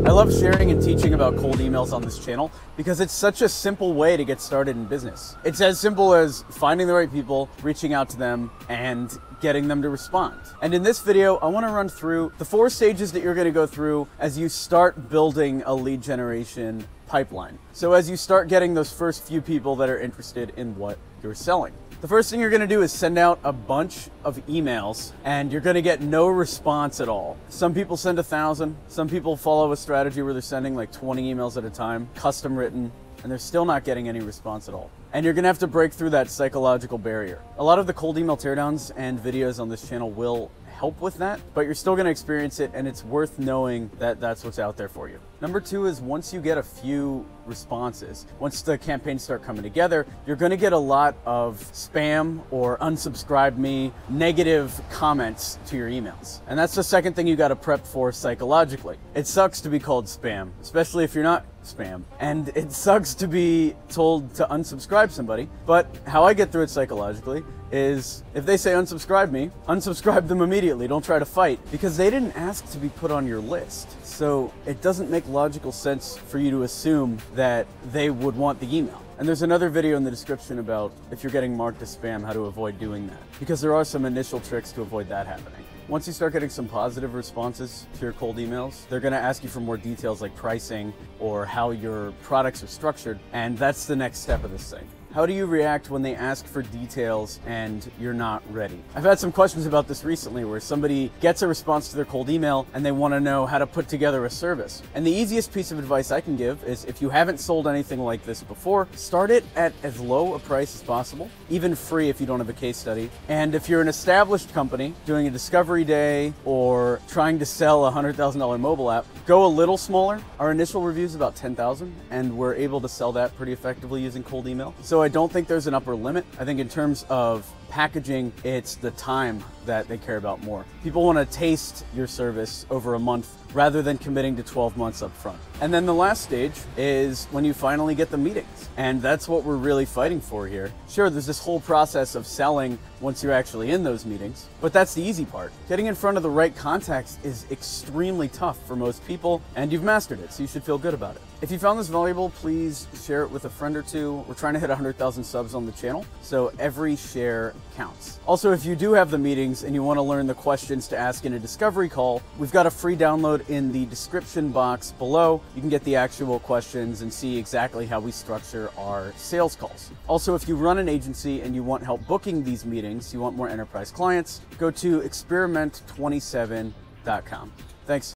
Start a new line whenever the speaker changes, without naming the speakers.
I love sharing and teaching about cold emails on this channel because it's such a simple way to get started in business. It's as simple as finding the right people, reaching out to them, and getting them to respond. And in this video, I want to run through the 4 stages that you're going to go through as you start building a lead generation pipeline. So as you start getting those first few people that are interested in what you're selling. The first thing you're going to do is send out a bunch of emails, and you're going to get no response at all. Some people send 1,000. Some people follow a strategy where they're sending like 20 emails at a time, custom written, and they're still not getting any response at all. And you're going to have to break through that psychological barrier. A lot of the cold email teardowns and videos on this channel will help with that, but you're still going to experience it, and it's worth knowing that that's what's out there for you. Number 2 is once you get a few responses, once the campaigns start coming together, you're going to get a lot of spam or unsubscribe me, negative comments to your emails. And that's the second thing you got to prep for psychologically. It sucks to be called spam, especially if you're not spam. And it sucks to be told to unsubscribe somebody, but how I get through it psychologically is if they say unsubscribe me, unsubscribe them immediately. Don't try to fight, because they didn't ask to be put on your list. So it doesn't make logical sense for you to assume that they would want the email. And there's another video in the description about if you're getting marked as spam, how to avoid doing that, because there are some initial tricks to avoid that happening. Once you start getting some positive responses to your cold emails, they're going to ask you for more details like pricing or how your products are structured, and that's the next step of this thing. How do you react when they ask for details and you're not ready? I've had some questions about this recently where somebody gets a response to their cold email and they want to know how to put together a service. And the easiest piece of advice I can give is if you haven't sold anything like this before, start it at as low a price as possible, even free if you don't have a case study. And if you're an established company doing a discovery day or trying to sell a $100,000 mobile app, go a little smaller. Our initial review is about 10,000, and we're able to sell that pretty effectively using cold email. So I don't think there's an upper limit. I think in terms of packaging, it's the time that they care about more. People want to taste your service over a month rather than committing to 12 months up front. And then the last stage is when you finally get the meetings. And that's what we're really fighting for here. Sure, there's this whole process of selling once you're actually in those meetings, but that's the easy part. Getting in front of the right contacts is extremely tough for most people, and you've mastered it, so you should feel good about it. If you found this valuable, please share it with a friend or two. We're trying to hit 100,000 subs on the channel, so every share counts. Also, if you do have the meetings and you want to learn the questions to ask in a discovery call, we've got a free download in the description box below. You can get the actual questions and see exactly how we structure our sales calls. Also, if you run an agency and you want help booking these meetings, you want more enterprise clients, go to experiment27.com. Thanks.